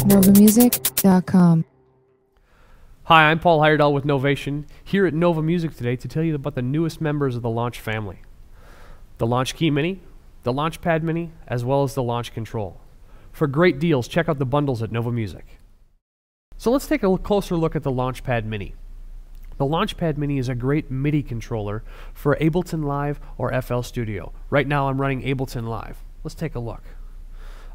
novamusic.com. Hi, I'm Paul Heyerdahl with Novation, here at Nova Musik today to tell you about the newest members of the Launch family. The Launchkey Mini, the Launchpad Mini, as well as the Launch Control. For great deals, check out the bundles at Nova Musik. So let's take a closer look at the Launchpad Mini. The Launchpad Mini is a great MIDI controller for Ableton Live or FL Studio. Right now I'm running Ableton Live. Let's take a look.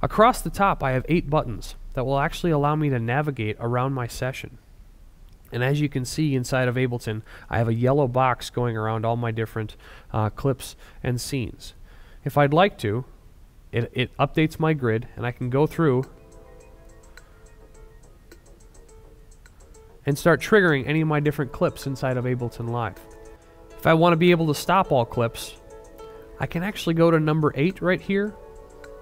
Across the top I have 8 buttons that will actually allow me to navigate around my session. And as you can see inside of Ableton, I have a yellow box going around all my different clips and scenes. If I'd like to, it updates my grid and I can go through and start triggering any of my different clips inside of Ableton Live. If I want to be able to stop all clips, I can actually go to number 8 right here,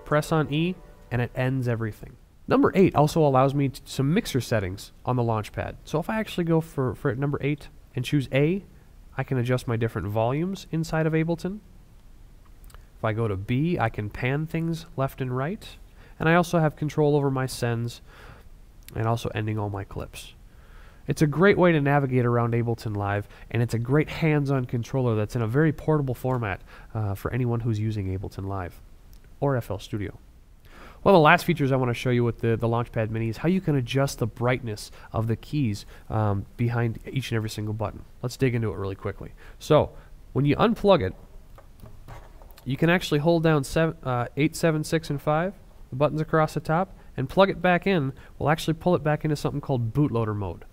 press on E, and it ends everything. Number 8 also allows me some mixer settings on the Launchpad. So if I actually go for number 8 and choose A, I can adjust my different volumes inside of Ableton. If I go to B, I can pan things left and right. And I also have control over my sends and also ending all my clips. It's a great way to navigate around Ableton Live, and it's a great hands-on controller that's in a very portable format for anyone who's using Ableton Live or FL Studio. One of the last features I want to show you with the Launchpad Mini is how you can adjust the brightness of the keys behind each and every single button. Let's dig into it really quickly. So, when you unplug it, you can actually hold down 8, 7, 6, and 5, the buttons across the top, and plug it back in. We'll actually pull it back into something called bootloader mode.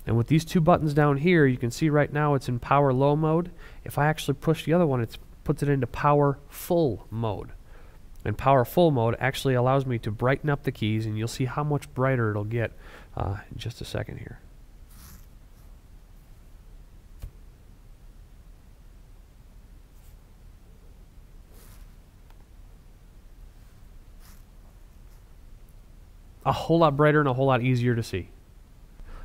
And with these 2 buttons down here, you can see right now it's in power low mode. If I actually push the other one, it puts it into power full mode. And power full mode actually allows me to brighten up the keys, and you'll see how much brighter it'll get in just a second here. A whole lot brighter and a whole lot easier to see.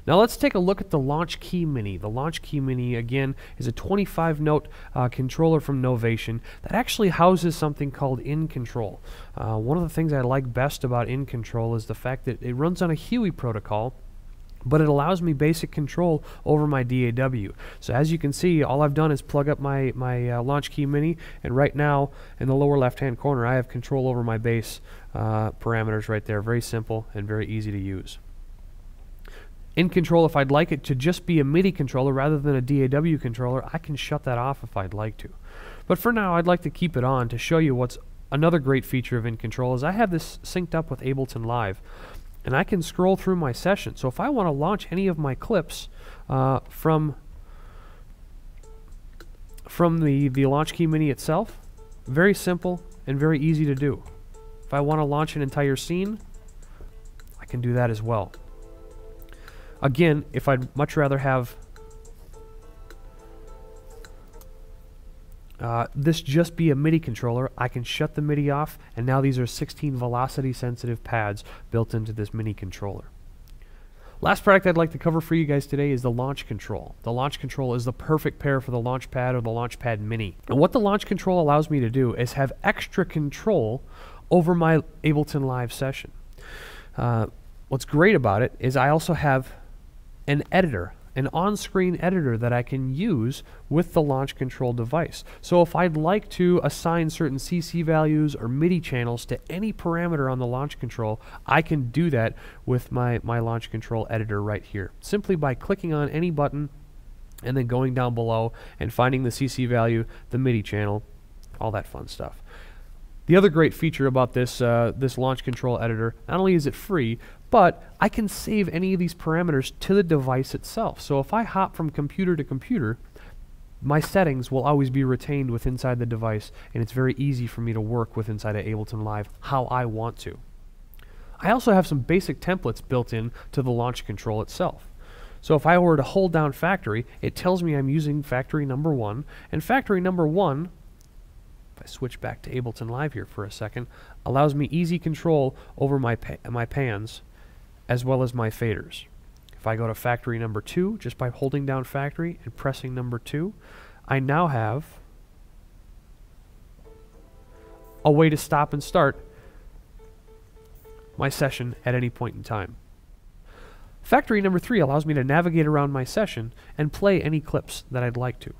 Now let's take a look at the Launchkey Mini. The Launchkey Mini, again, is a 25-note controller from Novation that actually houses something called In Control. One of the things I like best about In Control is the fact that it runs on a Huey protocol, but it allows me basic control over my DAW. So as you can see, all I've done is plug up my Launchkey Mini, and right now in the lower left-hand corner I have control over my bass parameters right there. Very simple and very easy to use. In Control, if I'd like it to just be a MIDI controller rather than a DAW controller, I can shut that off if I'd like to. But for now, I'd like to keep it on to show you what's another great feature of In Control is I have this synced up with Ableton Live, and I can scroll through my session. So if I want to launch any of my clips from the Launchkey Mini itself, very simple and very easy to do. If I want to launch an entire scene, I can do that as well. Again, if I'd much rather have this just be a MIDI controller, I can shut the MIDI off, and now these are 16 velocity sensitive pads built into this MIDI controller. Last product I'd like to cover for you guys today is the Launch Control. The Launch Control is the perfect pair for the Launchpad or the Launchpad Mini. And what the Launch Control allows me to do is have extra control over my Ableton Live session. What's great about it is I also have an editor, an on-screen editor that I can use with the Launch Control device. So if I'd like to assign certain CC values or MIDI channels to any parameter on the Launch Control, I can do that with my Launch Control editor right here. Simply by clicking on any button and then going down below and finding the CC value, the MIDI channel, all that fun stuff. The other great feature about this Launch Control editor, not only is it free, but I can save any of these parameters to the device itself. So if I hop from computer to computer, my settings will always be retained with inside the device, and it's very easy for me to work with inside of Ableton Live how I want to. I also have some basic templates built in to the Launch Control itself. So if I were to hold down factory, it tells me I'm using factory number 1, and factory number 1, if I switch back to Ableton Live here for a second, allows me easy control over my pans as well as my faders. If I go to factory number 2, just by holding down factory and pressing number 2, I now have a way to stop and start my session at any point in time. Factory number 3 allows me to navigate around my session and play any clips that I'd like to.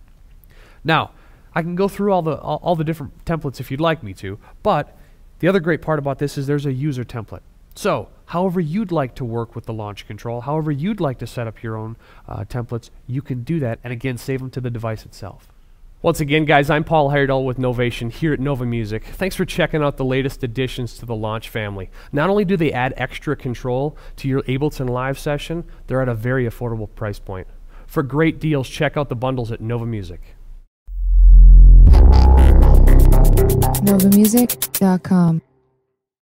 Now, I can go through all the different templates if you'd like me to, but the other great part about this is there's a user template. So, however you'd like to work with the launch control, however you'd like to set up your own templates, you can do that, and again, save them to the device itself. Once again, guys, I'm Paul Heyerdahl with Novation here at Nova Musik. Thanks for checking out the latest additions to the Launch family. Not only do they add extra control to your Ableton live session, they're at a very affordable price point. For great deals, check out the bundles at Nova Musik. NovaMusic.com